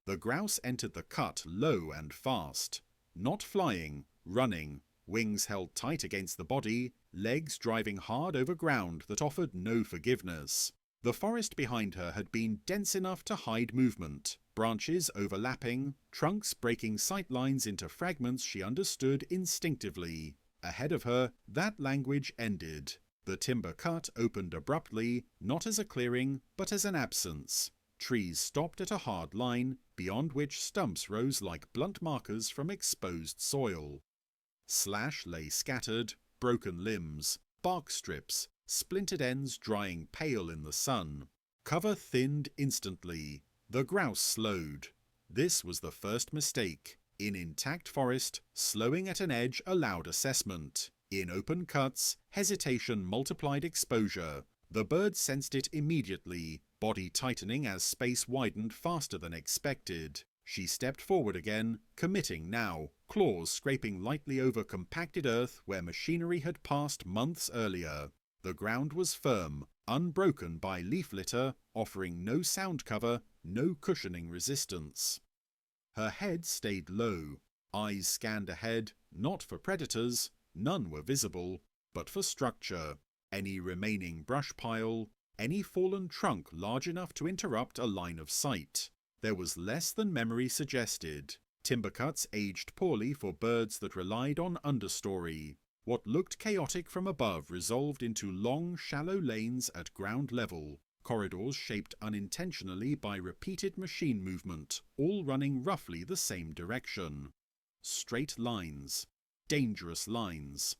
The grouse entered the cut low and fast, not flying, running, wings held tight against the body, legs driving hard over ground that offered no forgiveness. The forest behind her had been dense enough to hide movement, branches overlapping, trunks breaking sight lines into fragments she understood instinctively. Ahead of her, that language ended. The timber cut opened abruptly, not as a clearing, but as an absence. Trees stopped at a hard line, beyond which stumps rose like blunt markers from exposed soil. Slash lay scattered, broken limbs, bark strips, splintered ends drying pale in the sun. Cover thinned instantly. The grouse slowed. This was the first mistake. In intact forest, slowing at an edge allowed assessment. In open cuts, hesitation multiplied exposure. The bird sensed it immediately, body tightening as space widened faster than expected. She stepped forward again, committing now, claws scraping lightly over compacted earth where machinery had passed months earlier. The ground was firm, unbroken by leaf litter, offering no sound cover, no cushioning resistance. Her head stayed low. Eyes scanned ahead, not for predators, none were visible, but for structure. Any remaining brush pile, any fallen trunk large enough to interrupt a line of sight. There was less than memory suggested. Timber cuts aged poorly for birds that relied on understory. What looked chaotic from above resolved into long, shallow lanes at ground level, corridors shaped unintentionally by repeated machine movement, all running roughly the same direction. Straight lines. Dangerous lines.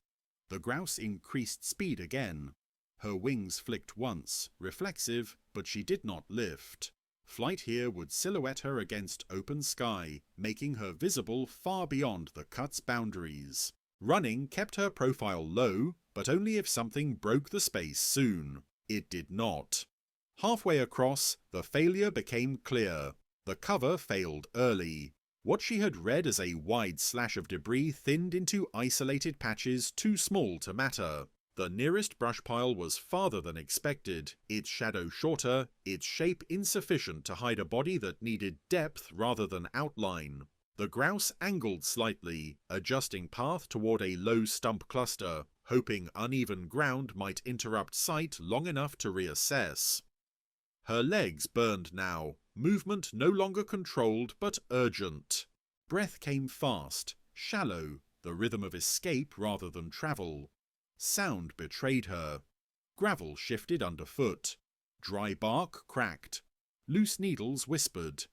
The grouse increased speed again. Her wings flicked once, reflexive, but she did not lift. Flight here would silhouette her against open sky, making her visible far beyond the cut's boundaries. Running kept her profile low, but only if something broke the space soon. It did not. Halfway across, the failure became clear. The cover failed early. What she had read as a wide slash of debris thinned into isolated patches too small to matter. The nearest brush pile was farther than expected, its shadow shorter, its shape insufficient to hide a body that needed depth rather than outline. The grouse angled slightly, adjusting path toward a low stump cluster, hoping uneven ground might interrupt sight long enough to reassess. Her legs burned now, movement no longer controlled but urgent. Breath came fast, shallow, the rhythm of escape rather than travel. Sound betrayed her. Gravel shifted underfoot. Dry bark cracked. Loose needles whispered.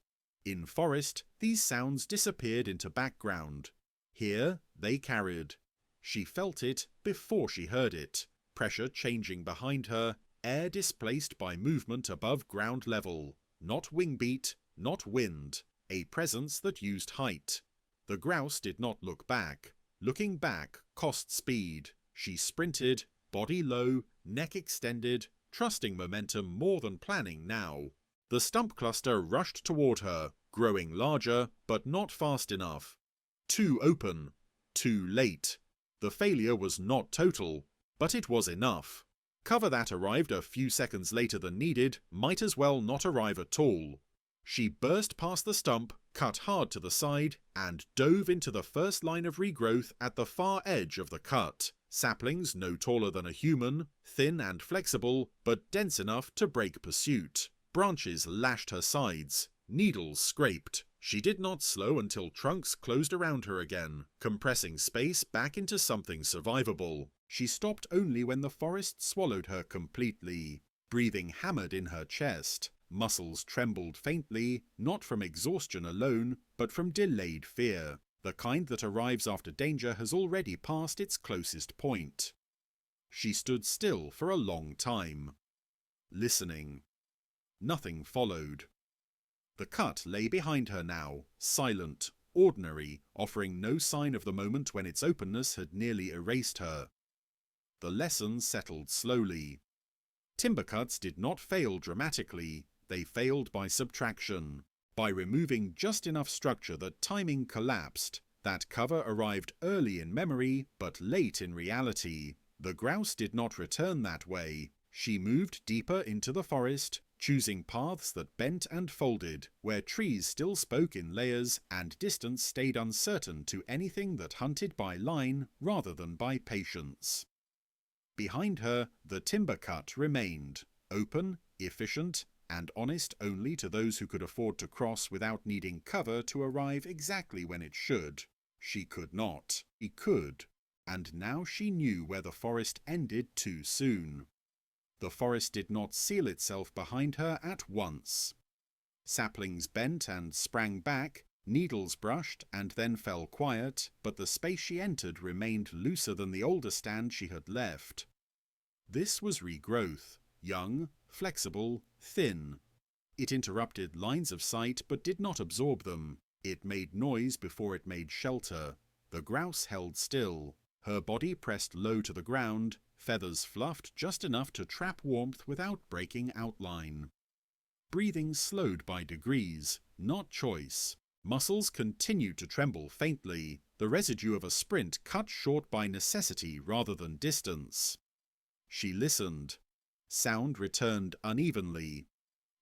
In forest, these sounds disappeared into background. Here, they carried. She felt it before she heard it. Pressure changing behind her, air displaced by movement above ground level. Not wing beat, not wind. A presence that used height. The grouse did not look back. Looking back cost speed. She sprinted, body low, neck extended, trusting momentum more than planning now. The stump cluster rushed toward her, growing larger, but not fast enough. Too open. Too late. The failure was not total, but it was enough. Cover that arrived a few seconds later than needed might as well not arrive at all. She burst past the stump, cut hard to the side, and dove into the first line of regrowth at the far edge of the cut. Saplings no taller than a human, thin and flexible, but dense enough to break pursuit. Branches lashed her sides. Needles scraped. She did not slow until trunks closed around her again, compressing space back into something survivable. She stopped only when the forest swallowed her completely. Breathing hammered in her chest. Muscles trembled faintly, not from exhaustion alone, but from delayed fear. The kind that arrives after danger has already passed its closest point. She stood still for a long time, listening. Nothing followed. The cut lay behind her now, silent, ordinary, offering no sign of the moment when its openness had nearly erased her. The lesson settled slowly. Timber cuts did not fail dramatically, they failed by subtraction. By removing just enough structure that timing collapsed, that cover arrived early in memory but late in reality. The grouse did not return that way. She moved deeper into the forest, choosing paths that bent and folded, where trees still spoke in layers and distance stayed uncertain to anything that hunted by line rather than by patience. Behind her, the timber cut remained, open, efficient, and honest only to those who could afford to cross without needing cover to arrive exactly when it should. She could not. He could. And now she knew where the forest ended too soon. The forest did not seal itself behind her at once. Saplings bent and sprang back, needles brushed and then fell quiet, but the space she entered remained looser than the older stand she had left. This was regrowth, young, flexible, thin. It interrupted lines of sight but did not absorb them. It made noise before it made shelter. The grouse held still. Her body pressed low to the ground, feathers fluffed just enough to trap warmth without breaking outline. Breathing slowed by degrees, not choice. Muscles continued to tremble faintly, the residue of a sprint cut short by necessity rather than distance. She listened. Sound returned unevenly.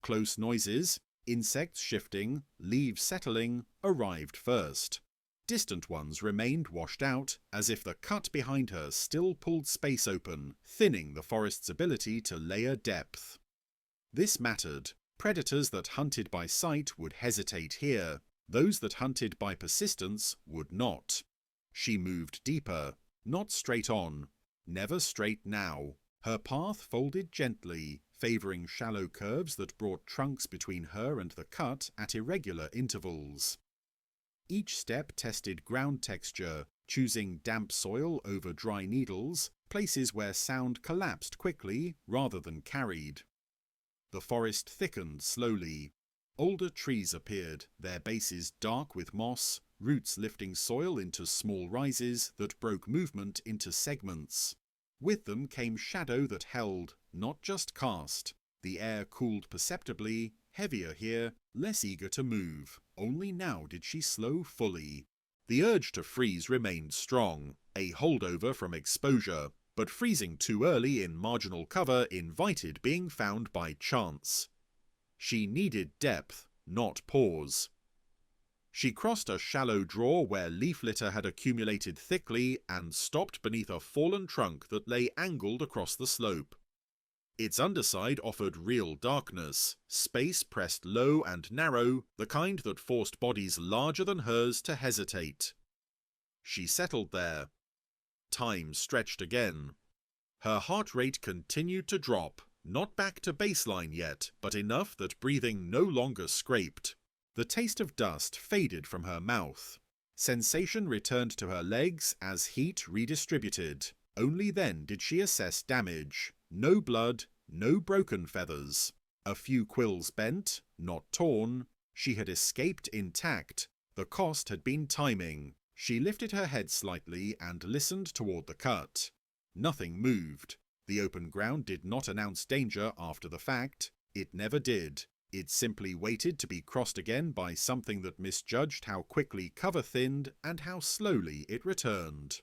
Close noises, insects shifting, leaves settling, arrived first. Distant ones remained washed out, as if the cut behind her still pulled space open, thinning the forest's ability to layer depth. This mattered. Predators that hunted by sight would hesitate here. Those that hunted by persistence would not. She moved deeper, not straight on, never straight now. Her path folded gently, favouring shallow curves that brought trunks between her and the cut at irregular intervals. Each step tested ground texture, choosing damp soil over dry needles, places where sound collapsed quickly rather than carried. The forest thickened slowly. Older trees appeared, their bases dark with moss, roots lifting soil into small rises that broke movement into segments. With them came shadow that held, not just cast. The air cooled perceptibly, heavier here, less eager to move. Only now did she slow fully. The urge to freeze remained strong, a holdover from exposure, but freezing too early in marginal cover invited being found by chance. She needed depth, not pause. She crossed a shallow draw where leaf litter had accumulated thickly and stopped beneath a fallen trunk that lay angled across the slope. Its underside offered real darkness, space pressed low and narrow, the kind that forced bodies larger than hers to hesitate. She settled there. Time stretched again. Her heart rate continued to drop, not back to baseline yet, but enough that breathing no longer scraped. The taste of dust faded from her mouth. Sensation returned to her legs as heat redistributed. Only then did she assess damage. No blood, no broken feathers. A few quills bent, not torn. She had escaped intact. The cost had been timing. She lifted her head slightly and listened toward the cut. Nothing moved. The open ground did not announce danger after the fact. It never did. It simply waited to be crossed again by something that misjudged how quickly cover thinned and how slowly it returned.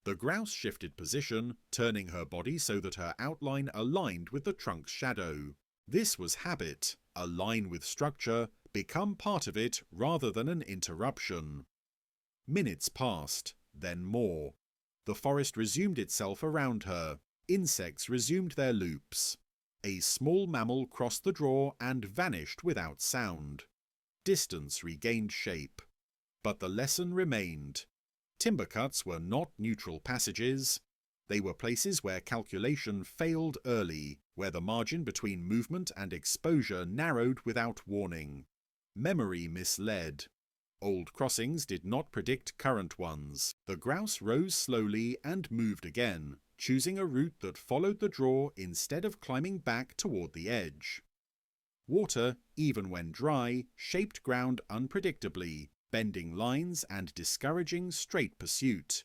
The grouse shifted position, turning her body so that her outline aligned with the trunk's shadow. This was habit, align with structure, become part of it rather than an interruption. Minutes passed, then more. The forest resumed itself around her. Insects resumed their loops. A small mammal crossed the draw and vanished without sound. Distance regained shape. But the lesson remained. Timber cuts were not neutral passages. They were places where calculation failed early, where the margin between movement and exposure narrowed without warning. Memory misled. Old crossings did not predict current ones. The grouse rose slowly and moved again, choosing a route that followed the draw instead of climbing back toward the edge. Water, even when dry, shaped ground unpredictably, bending lines and discouraging straight pursuit.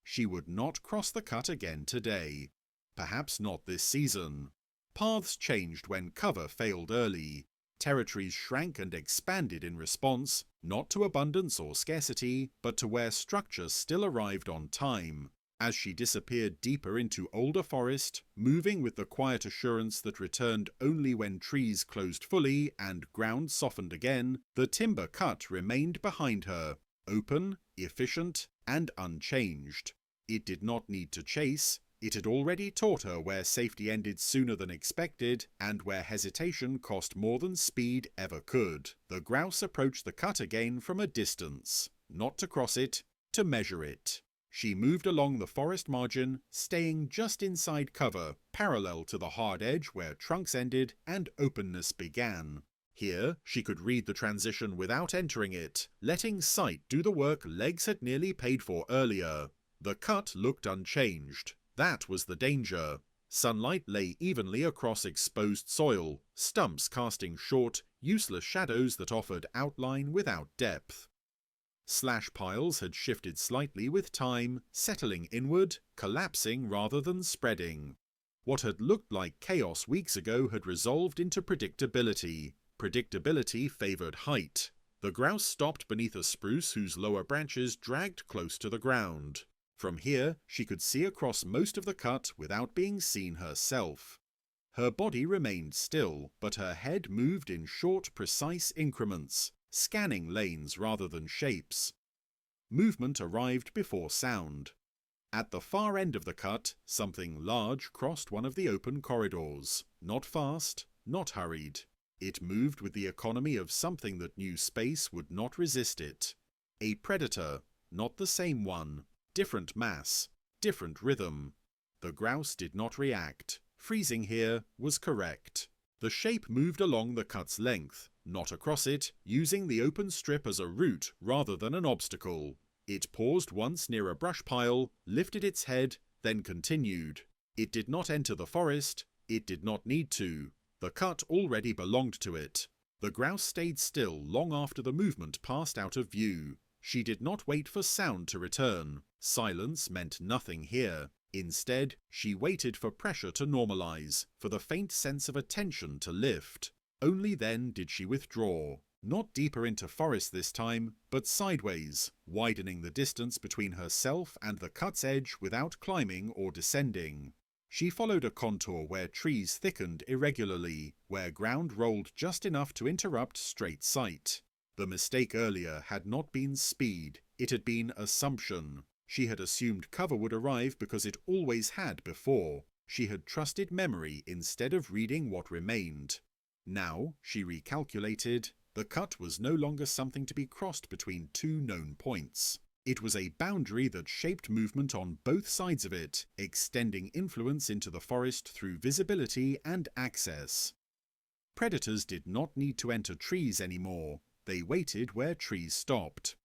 She would not cross the cut again today. Perhaps not this season. Paths changed when cover failed early. Territories shrank and expanded in response, not to abundance or scarcity, but to where structure still arrived on time. As she disappeared deeper into older forest, moving with the quiet assurance that returned only when trees closed fully and ground softened again, the timber cut remained behind her, open, efficient, and unchanged. It did not need to chase. It had already taught her where safety ended sooner than expected, and where hesitation cost more than speed ever could. The grouse approached the cut again from a distance, not to cross it, to measure it. She moved along the forest margin, staying just inside cover, parallel to the hard edge where trunks ended and openness began. Here, she could read the transition without entering it, letting sight do the work legs had nearly paid for earlier. The cut looked unchanged. That was the danger. Sunlight lay evenly across exposed soil, stumps casting short, useless shadows that offered outline without depth. Slash piles had shifted slightly with time, settling inward, collapsing rather than spreading. What had looked like chaos weeks ago had resolved into predictability. Predictability favoured height. The grouse stopped beneath a spruce whose lower branches dragged close to the ground. From here, she could see across most of the cut without being seen herself. Her body remained still, but her head moved in short, precise increments, scanning lanes rather than shapes. Movement arrived before sound. At the far end of the cut, something large crossed one of the open corridors. Not fast, not hurried. It moved with the economy of something that knew space would not resist it. A predator, not the same one. Different mass, different rhythm. The grouse did not react. Freezing here was correct. The shape moved along the cut's length, not across it, using the open strip as a route rather than an obstacle. It paused once near a brush pile, lifted its head, then continued. It did not enter the forest. It did not need to. The cut already belonged to it. The grouse stayed still long after the movement passed out of view. She did not wait for sound to return. Silence meant nothing here. Instead, she waited for pressure to normalize, for the faint sense of attention to lift. Only then did she withdraw. Not deeper into forest this time, but sideways, widening the distance between herself and the cut's edge without climbing or descending. She followed a contour where trees thickened irregularly, where ground rolled just enough to interrupt straight sight. The mistake earlier had not been speed, it had been assumption. She had assumed cover would arrive because it always had before. She had trusted memory instead of reading what remained. Now, she recalculated, the cut was no longer something to be crossed between two known points. It was a boundary that shaped movement on both sides of it, extending influence into the forest through visibility and access. Predators did not need to enter trees anymore. They waited where trees stopped.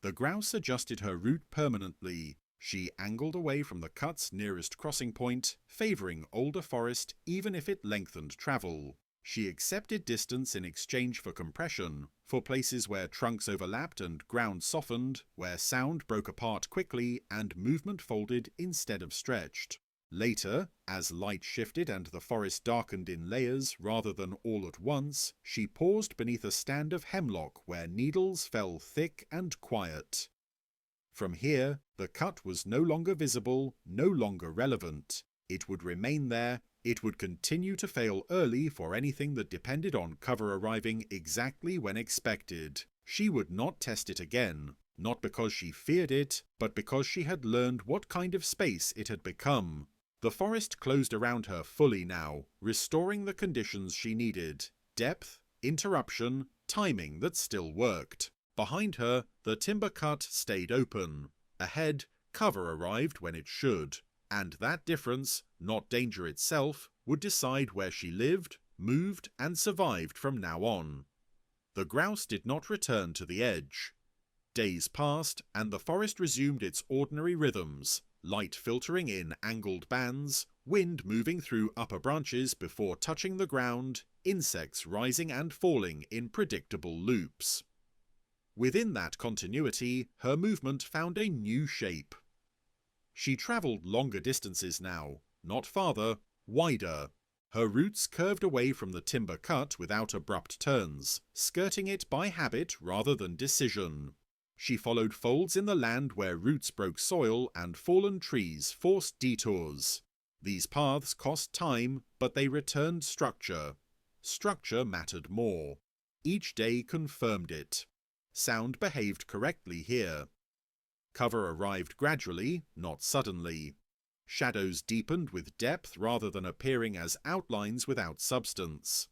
The grouse adjusted her route permanently. She angled away from the cut's nearest crossing point, favouring older forest even if it lengthened travel. She accepted distance in exchange for compression, for places where trunks overlapped and ground softened, where sound broke apart quickly and movement folded instead of stretched. Later, as light shifted and the forest darkened in layers rather than all at once, she paused beneath a stand of hemlock where needles fell thick and quiet. From here, the cut was no longer visible, no longer relevant. It would remain there. It would continue to fail early for anything that depended on cover arriving exactly when expected. She would not test it again, not because she feared it, but because she had learned what kind of space it had become. The forest closed around her fully now, restoring the conditions she needed: depth, interruption, timing that still worked. Behind her, the timber cut stayed open. Ahead, cover arrived when it should. And that difference, not danger itself, would decide where she lived, moved, and survived from now on. The grouse did not return to the edge. Days passed, and the forest resumed its ordinary rhythms, light filtering in angled bands, wind moving through upper branches before touching the ground, insects rising and falling in predictable loops. Within that continuity, her movement found a new shape. She travelled longer distances now, not farther, wider. Her routes curved away from the timber cut without abrupt turns, skirting it by habit rather than decision. She followed folds in the land where roots broke soil and fallen trees forced detours. These paths cost time, but they returned structure. Structure mattered more. Each day confirmed it. Sound behaved correctly here. Cover arrived gradually, not suddenly. Shadows deepened with depth rather than appearing as outlines without substance.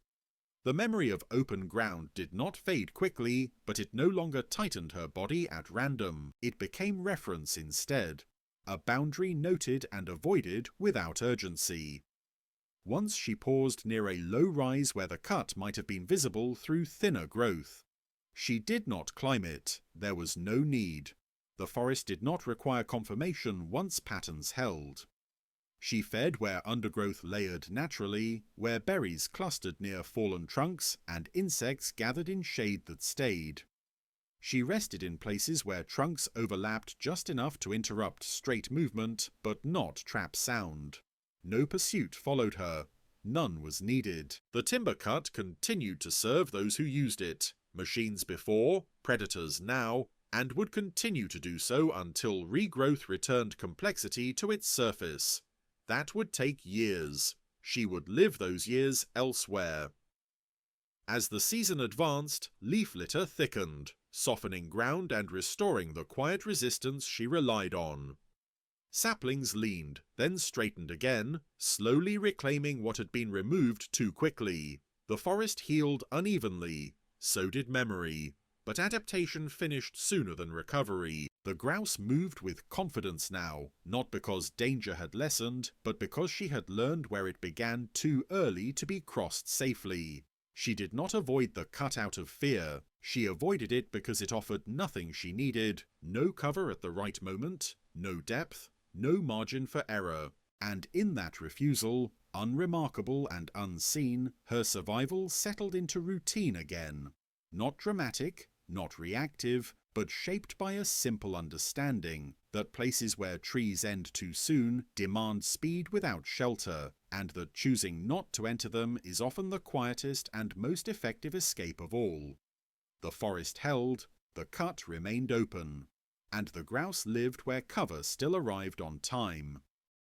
The memory of open ground did not fade quickly, but it no longer tightened her body at random. It became reference instead, a boundary noted and avoided without urgency. Once she paused near a low rise where the cut might have been visible through thinner growth. She did not climb it. There was no need. The forest did not require confirmation once patterns held. She fed where undergrowth layered naturally, where berries clustered near fallen trunks and insects gathered in shade that stayed. She rested in places where trunks overlapped just enough to interrupt straight movement, but not trap sound. No pursuit followed her. None was needed. The timber cut continued to serve those who used it. Machines before, predators now, and would continue to do so until regrowth returned complexity to its surface. That would take years. She would live those years elsewhere. As the season advanced, leaf litter thickened, softening ground and restoring the quiet resistance she relied on. Saplings leaned, then straightened again, slowly reclaiming what had been removed too quickly. The forest healed unevenly, so did memory. But adaptation finished sooner than recovery. The grouse moved with confidence now, not because danger had lessened, but because she had learned where it began too early to be crossed safely. She did not avoid the cut out of fear. She avoided it because it offered nothing she needed, no cover at the right moment, no depth, no margin for error. And in that refusal, unremarkable and unseen, her survival settled into routine again. Not dramatic, not reactive, but shaped by a simple understanding that places where trees end too soon demand speed without shelter, and that choosing not to enter them is often the quietest and most effective escape of all. The forest held, the cut remained open, and the grouse lived where cover still arrived on time.